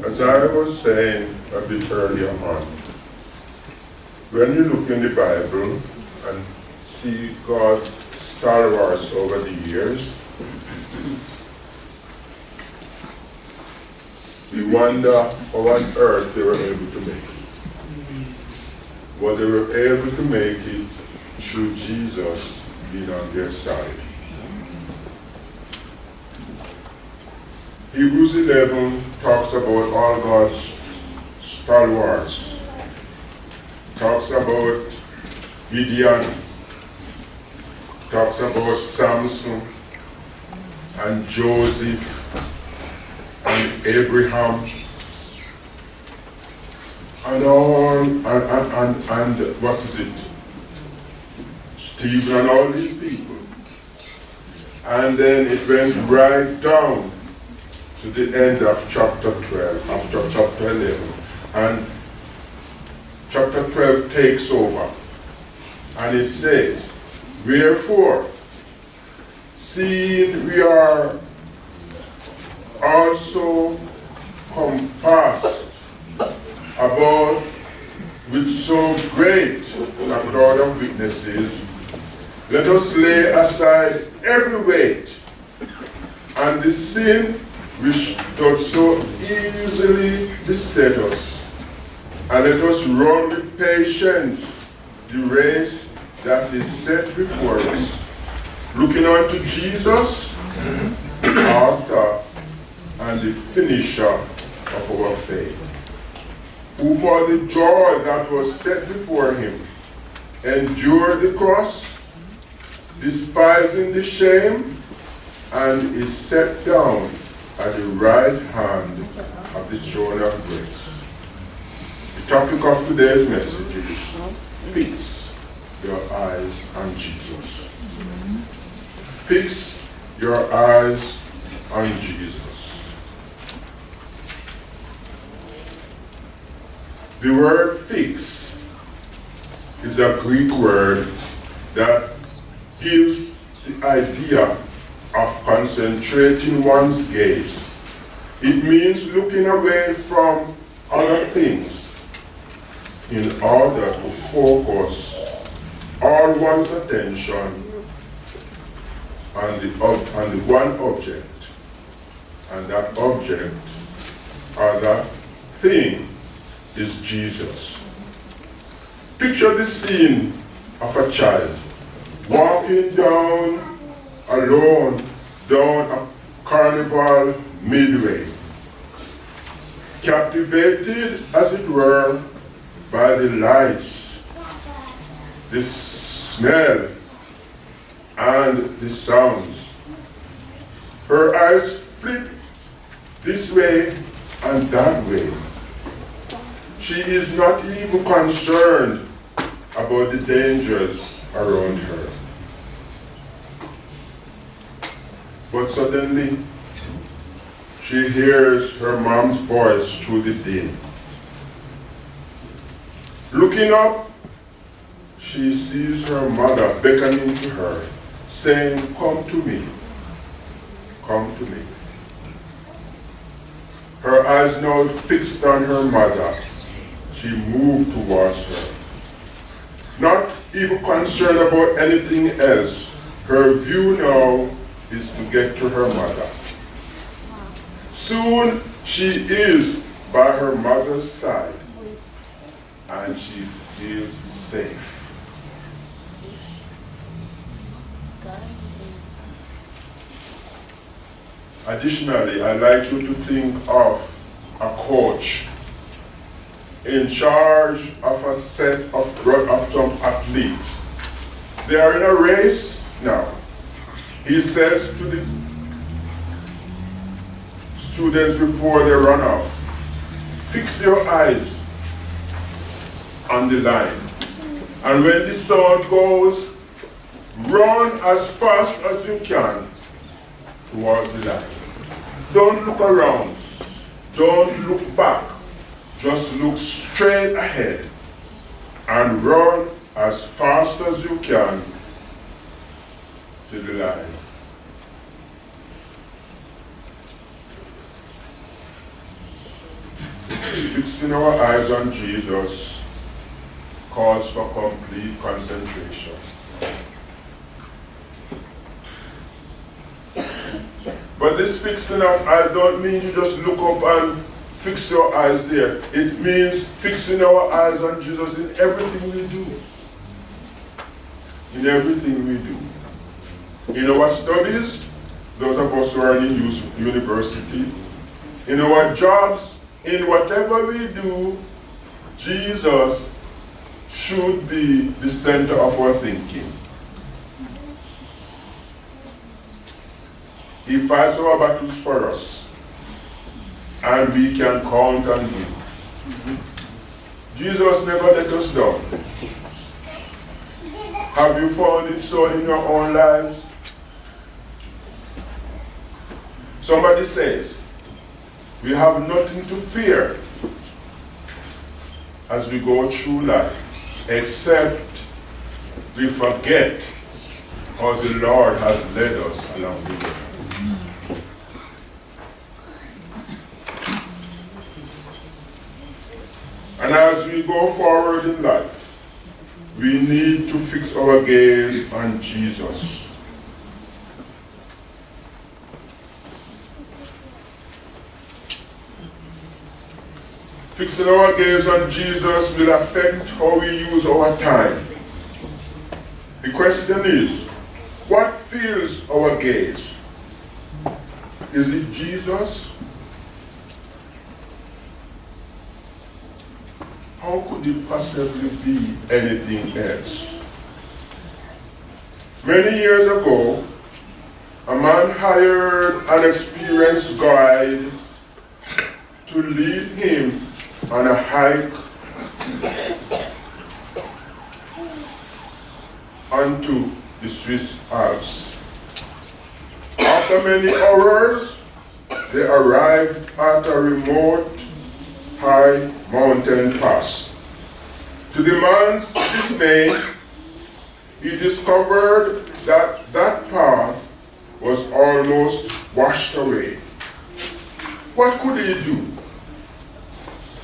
As I was saying a bit earlier on, when you look in the Bible and see God's stalwarts over the years, we wonder how on earth they were able to make it. But they were able to make it through Jesus being on their side. Hebrews 11 talks about all God's stalwarts. Talks about Gideon. Talks about Samson and Joseph and Abraham and all and what is it? Stephen and all these people. And then it went right down to the end of chapter 12, after chapter 11. And chapter 12 takes over. And it says, wherefore, seeing we are also compassed about with so great a crowd of witnesses, let us lay aside every weight and the sin which does so easily beset us, and let us run with patience the race that is set before us, looking unto Jesus, the author and the finisher of our faith, who for the joy that was set before him endured the cross, despising the shame, and is set down at the right hand of the throne of grace. The topic of today's message is fix your eyes on Jesus. Fix your eyes on Jesus. The word fix is a Greek word that gives the idea of concentrating one's gaze. It means looking away from other things in order to focus all one's attention on the one object, and that object or that thing is Jesus. Picture the scene of a child walking down alone down a carnival midway, captivated as it were by the lights, the smell, and the sounds. Her eyes flick this way and that way. She is not even concerned about the dangers around her. But suddenly, she hears her mom's voice through the din. Looking up, she sees her mother beckoning to her, saying, "Come to me, come to me." Her eyes now fixed on her mother, she moved towards her. Not even concerned about anything else, her view now is to get to her mother. Soon she is by her mother's side, and she feels safe. Additionally, I'd like you to think of a coach in charge of a set of some athletes. They are in a race now. He says to the students before they run out, fix your eyes on the line. And when the sound goes, run as fast as you can towards the line. Don't look around. Don't look back. Just look straight ahead and run as fast as you can to the line. Fixing our eyes on Jesus calls for complete concentration. But this fixing of eyes don't mean you just look up and fix your eyes there. It means fixing our eyes on Jesus in everything we do. In everything we do. In our studies, those of us who are in university, in our jobs, in whatever we do, Jesus should be the center of our thinking. He fights our battles for us, and we can count on him. Jesus never let us down. Have you found it so in your own lives? Somebody says, we have nothing to fear as we go through life, except we forget how the Lord has led us along the way. And as we go forward in life, we need to fix our gaze on Jesus. Fixing our gaze on Jesus will affect how we use our time. The question is, what fills our gaze? Is it Jesus? How could it possibly be anything else? Many years ago, a man hired an experienced guide to lead him on a hike onto the Swiss Alps. After many hours, they arrived at a remote high mountain pass. To the man's dismay, he discovered that that path was almost washed away. What could he do?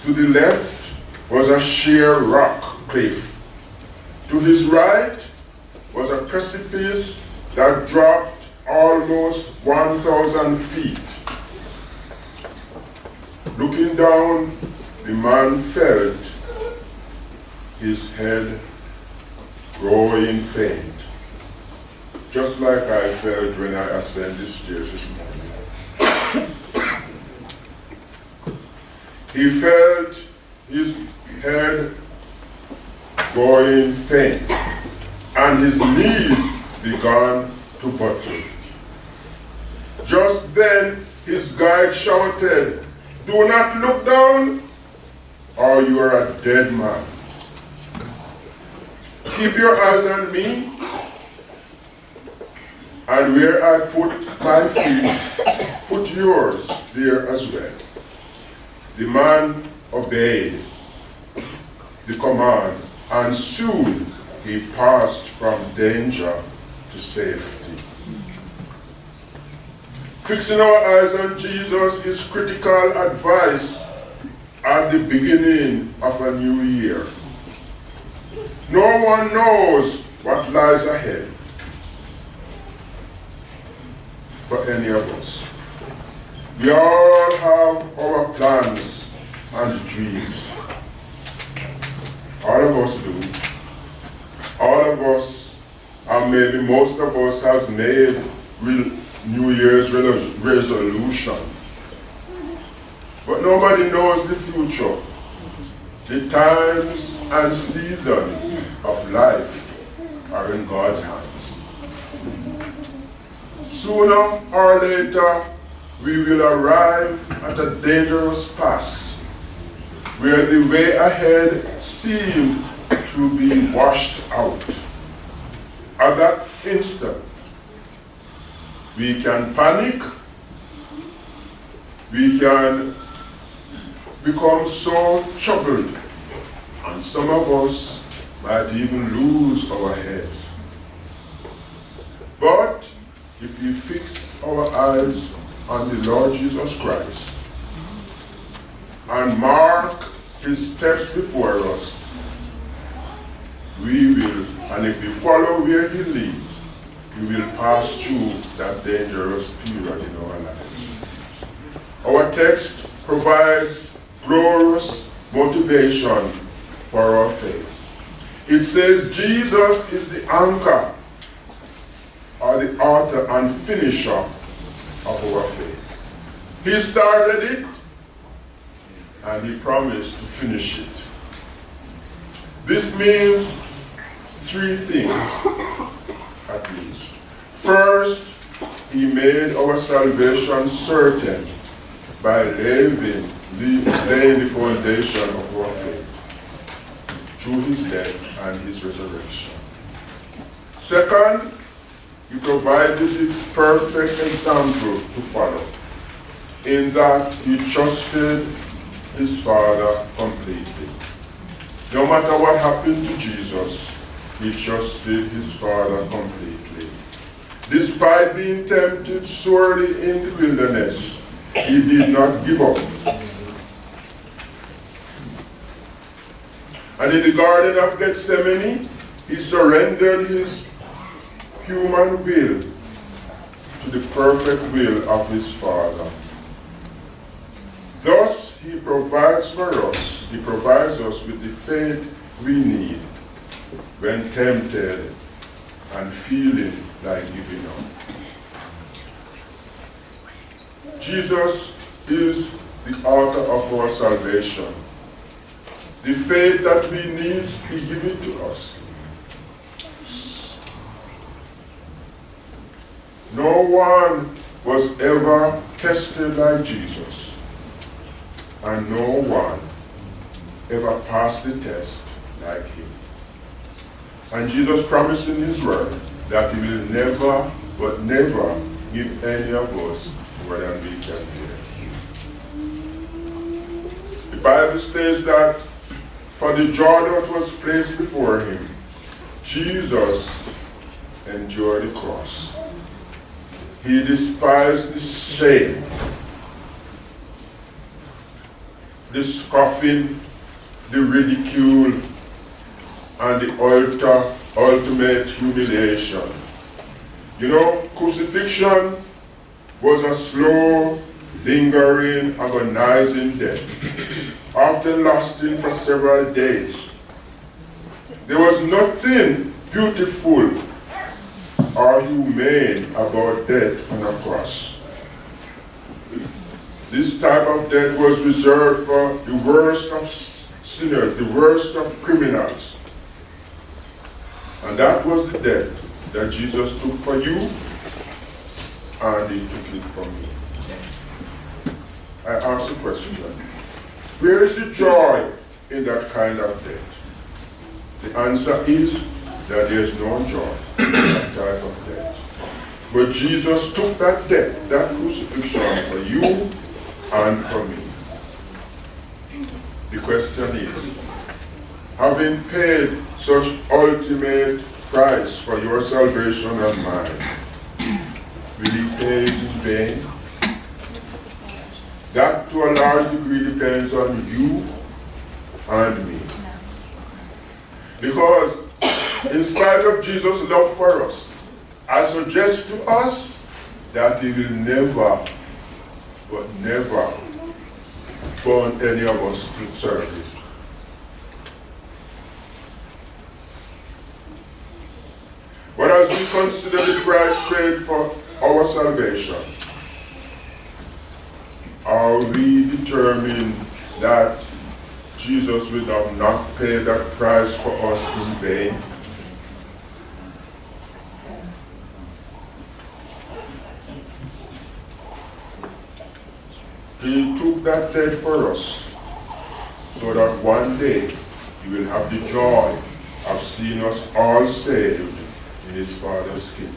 To the left was a sheer rock cliff. To his right was a precipice that dropped almost 1,000 feet. Looking down, the man felt his head growing faint, just like I felt when I ascended the stairs this morning. He felt his head going faint, and his knees began to buckle. Just then, his guide shouted, "Do not look down, or you are a dead man. Keep your eyes on me, and where I put my feet, put yours there as well." The man obeyed the command, and soon he passed from danger to safety. Fixing our eyes on Jesus is critical advice at the beginning of a new year. No one knows what lies ahead for any of us. We all have our plans and dreams. All of us do. All of us, and maybe most of us, have made New Year's resolution. But nobody knows the future. The times and seasons of life are in God's hands. Sooner or later, we will arrive at a dangerous pass where the way ahead seemed to be washed out. At that instant, we can panic, we can become so troubled, and some of us might even lose our heads. But if we fix our eyes on the Lord Jesus Christ and mark his steps before us, we will, and if we follow where he leads, we will pass through that dangerous period in our lives. Our text provides glorious motivation for our faith. It says Jesus is the anchor, or the author and finisher of our faith. He started it, and he promised to finish it. This means three things, at least. First, he made our salvation certain by laying the foundation of our faith through his death and his resurrection. Second, he provided the perfect example to follow, in that he trusted his Father completely. No matter what happened to Jesus, he trusted his Father completely. Despite being tempted sorely in the wilderness, he did not give up. And in the Garden of Gethsemane, he surrendered his human will to the perfect will of his Father. Thus, he provides us with the faith we need when tempted and feeling like giving up. Jesus is the author of our salvation. The faith that we need, he gives it to us. No one was ever tested like Jesus, and no one ever passed the test like him. And Jesus promised in his word that he will never, but never give any of us more than we can bear. The Bible states that for the joy that was placed before him, Jesus endured the cross. He despised the shame, the scoffing, the ridicule, and the ultimate humiliation. You know, crucifixion was a slow, lingering, agonizing death, often lasting for several days. There was nothing beautiful or humane about death on a cross. This type of death was reserved for the worst of sinners, the worst of criminals. And that was the death that Jesus took for you, and he took it for me. I ask the question, where is the joy in that kind of death? The answer is that there is no joy in that type of death. But Jesus took that death, that crucifixion for you and for me. The question is, having paid such ultimate price for your salvation and mine, will he pay it in vain? That to a large degree depends on you and me. Because in spite of Jesus' love for us, I suggest to us that he will never, but never burn any of us to service. But as we consider the price paid for our salvation, are we determined that Jesus will not pay that price for us in vain? He took that death for us so that one day he will have the joy of seeing us all saved in his Father's kingdom.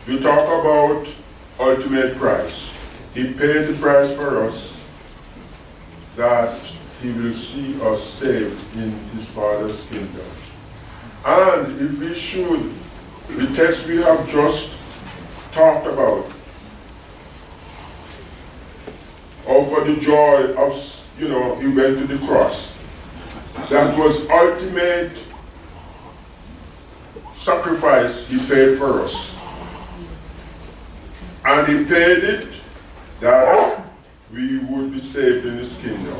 We talk about ultimate price. He paid the price for us that he will see us saved in his Father's kingdom. And if we should, the text we have just talked about, the joy of, he went to the cross. That was ultimate sacrifice he paid for us. And he paid it that we would be saved in his kingdom.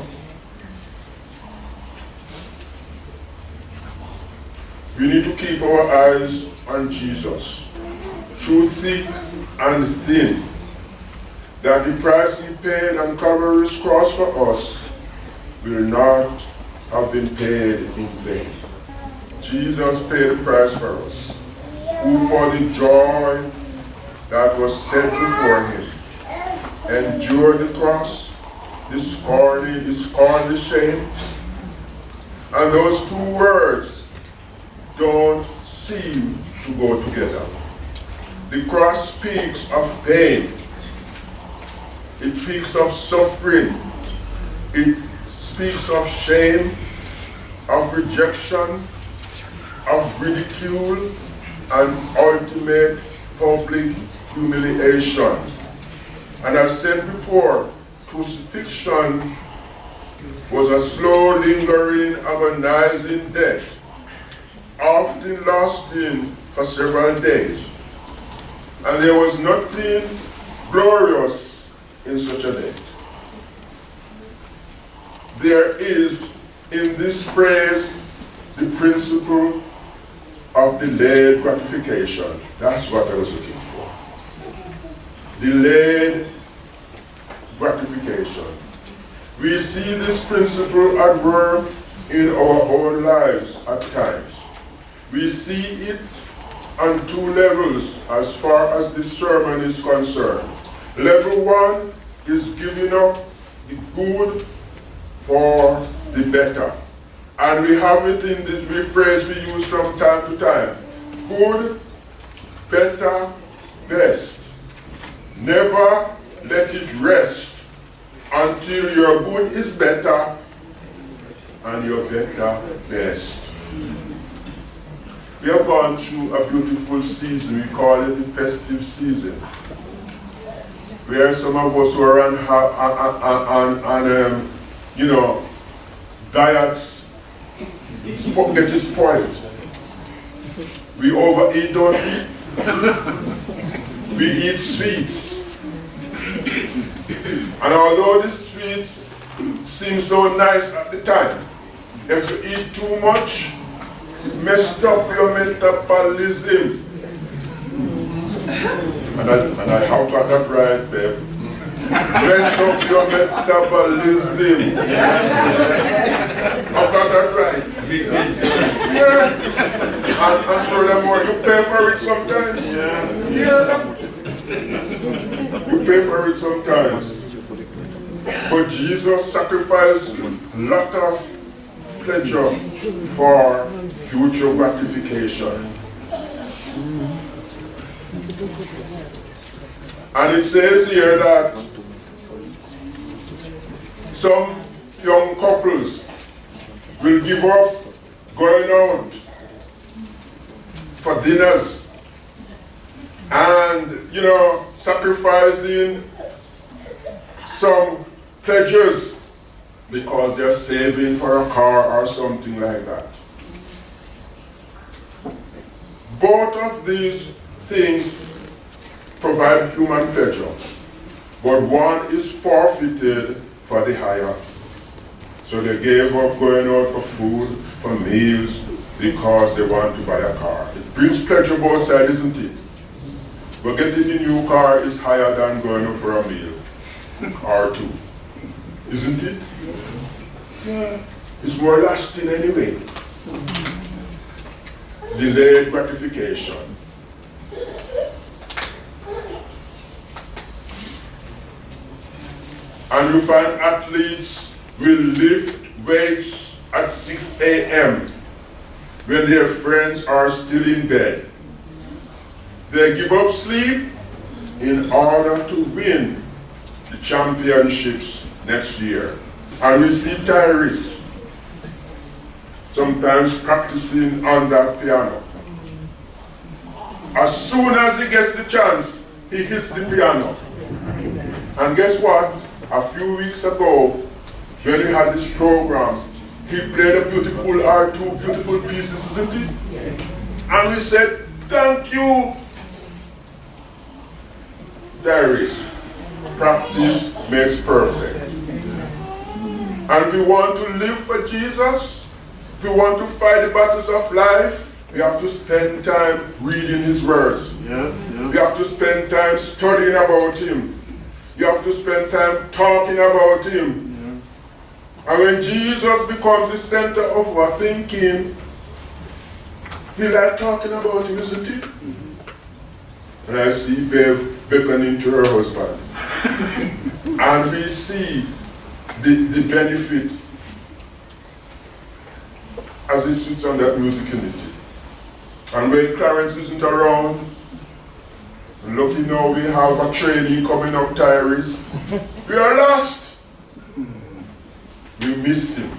We need to keep our eyes on Jesus, through thick and thin, that the price he paid on Calvary's cross for us will not have been paid in vain. Jesus paid the price for us, who for the joy that was set before him endured the cross, the scorning, the shame. And those two words don't seem to go together. The cross speaks of pain. It speaks of suffering. It speaks of shame, of rejection, of ridicule, and ultimate public humiliation. And as said before, crucifixion was a slow, lingering, agonizing death, often lasting for several days. And there was nothing glorious in such a death. There is in this phrase the principle of delayed gratification. That's what I was looking for. Delayed gratification. We see this principle at work in our own lives at times. We see it on two levels as far as this sermon is concerned. Level one is giving up the good for the better. And we have it in the phrase we use from time to time. Good, better, best. Never let it rest until your good is better and your better best. We have gone through a beautiful season. We call it the festive season, where some of us who are on diets get spoiled. We overeat, don't we? We eat sweets. And although the sweets seem so nice at the time, if you eat too much, it messed up your metabolism. And I have got that right, babe. Mess up your metabolism. I've got that right. Yeah. And furthermore, you pay for it sometimes. Yeah. You pay for it sometimes. But Jesus sacrificed a lot of pleasure for future gratification. And it says here that some young couples will give up going out for dinners and, sacrificing some pleasures because they're saving for a car or something like that. Both of these things provide human pleasure, but one is forfeited for the higher. So they gave up going out for food, for meals, because they want to buy a car. It brings pleasure both sides, isn't it? But getting a new car is higher than going out for a meal or two, isn't it? Yeah. It's more lasting anyway. Delayed gratification. And you find athletes will lift weights at 6 a.m. when their friends are still in bed. They give up sleep in order to win the championships next year. And we see Tyrese sometimes practicing on that piano. As soon as he gets the chance, he hits the piano. And guess what? a few weeks ago, when we had this program, he played a beautiful R2, beautiful pieces, isn't it? Yes. And we said, thank you. There is. Practice makes perfect. And if we want to live for Jesus, if we want to fight the battles of life, we have to spend time reading his words. Yes, yes. We have to spend time studying about him. You have to spend time talking about him. And when Jesus becomes the center of our thinking, we like talking about him, isn't it? Mm-hmm. And I see Bev beckoning to her husband. And we see the benefit as he sits on that music in it. And when Clarence isn't around, lucky now we have a trainee coming up, Tyrese. We are lost. We miss him.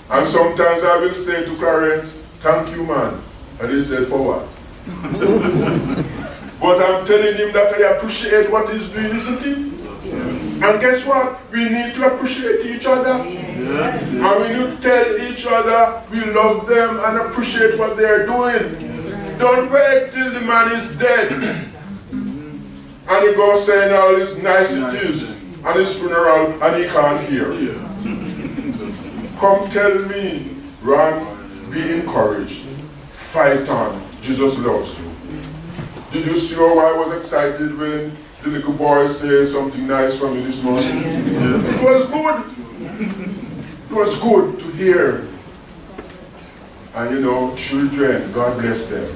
And sometimes I will say to Clarence, thank you, man. And he said, for what? But I'm telling him that I appreciate what he's doing, isn't it? Yes. And guess what? We need to appreciate each other. Yes. And we need to tell each other we love them and appreciate what they're doing. Yes. Don't wait till the man is dead. And he goes saying all his niceties at his funeral and he can't hear. Yeah. Come tell me, Ron, be encouraged. Fight on. Jesus loves you. Did you see how I was excited when the little boy said something nice for me this morning? Yes. It was good. It was good to hear. And you know, children, God bless them.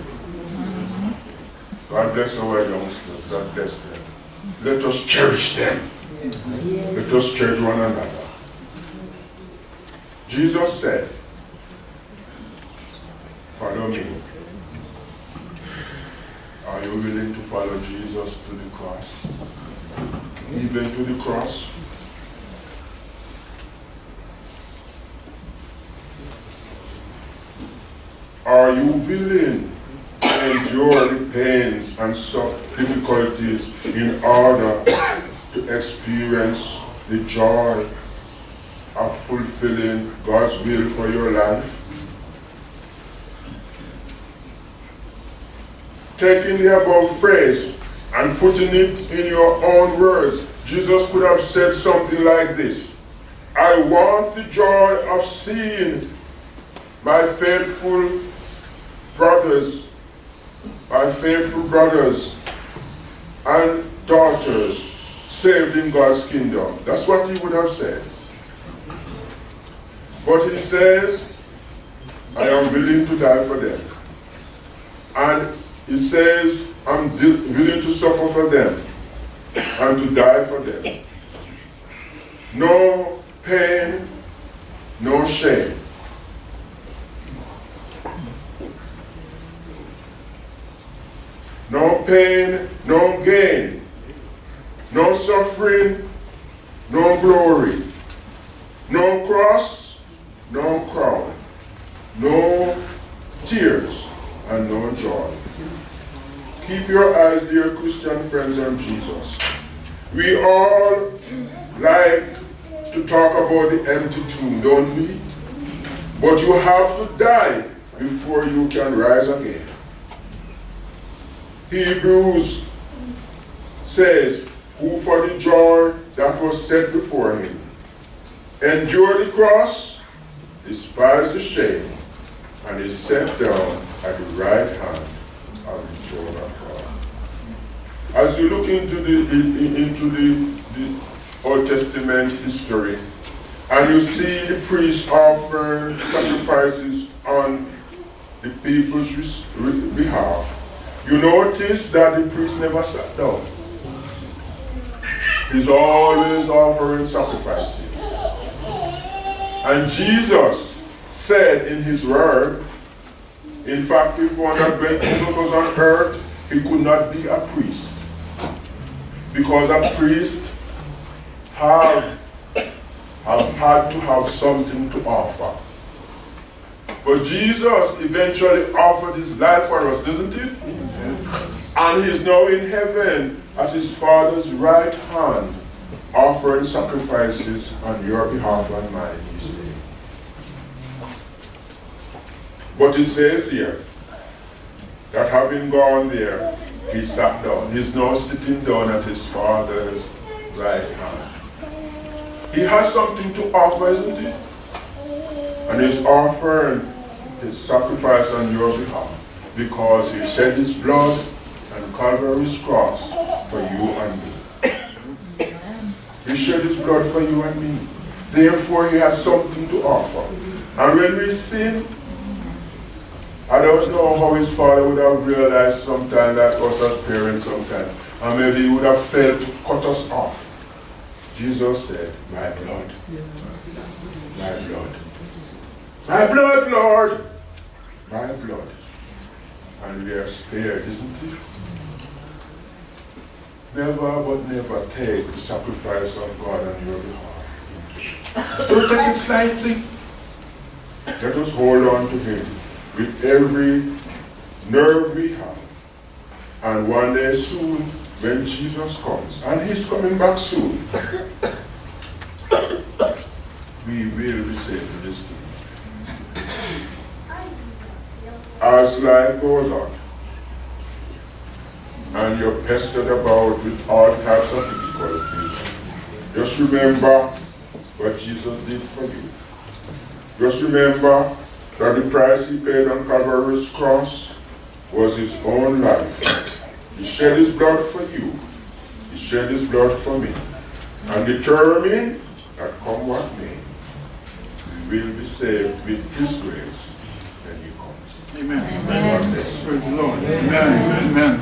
God bless our youngsters. God bless them. Let us cherish them. Let us cherish one another. Jesus said, follow me. Are you willing to follow Jesus to the cross? Even to the cross? Are you willing to endure the pains and difficulties in order to experience the joy of fulfilling God's will for your life? Taking the above phrase and putting it in your own words, Jesus could have said something like this: I want the joy of seeing my faithful brothers and daughters saved in God's kingdom. That's what he would have said. But he says, I am willing to die for them. And he says, I'm willing to suffer for them and to die for them. No pain, no shame. No pain, no gain. No suffering, no glory. No cross, no crown. No tears and no joy. Keep your eyes, dear Christian friends, on Jesus. We all like to talk about the empty tomb, don't we? But you have to die before you can rise again. Hebrews says, who for the joy that was set before him endured the cross, despised the shame, and is set down at the right hand of the throne of God. As you look into the Old Testament history, and you see the priests offering sacrifices on the people's behalf, you notice that the priest never sat down. He's always offering sacrifices. And Jesus said in his word, in fact, if one had when Jesus was on earth, he could not be a priest. Because a priest have had to have something to offer. But Jesus eventually offered his life for us, doesn't he? And he's now in heaven at his Father's right hand, offering sacrifices on your behalf and mine each day. But it says here that having gone there, he sat down. He's now sitting down at his Father's right hand. He has something to offer, isn't he? And he's offering his sacrifice on your behalf because he shed his blood on Calvary's cross for you and me. He shed his blood for you and me. Therefore, he has something to offer. And when we sin, I don't know how his Father would have realized sometime that us as parents sometime. And maybe he would have failed to cut us off. Jesus said, my blood. My blood. My blood, Lord. My blood. And we are spared, isn't it? Never but never take the sacrifice of God on your behalf. Don't take it slightly. Let us hold on to him with every nerve we have. And one day soon, when Jesus comes, and he's coming back soon, we will be saved in this kingdom. As life goes on, and you're pestered about with all types of difficulties, just remember what Jesus did for you. Just remember that the price he paid on Calvary's cross was his own life. He shed his blood for you. He shed his blood for me. And determined that come what may, we will be saved with his grace when he comes. Amen. Amen. Praise the Lord. Amen. Amen.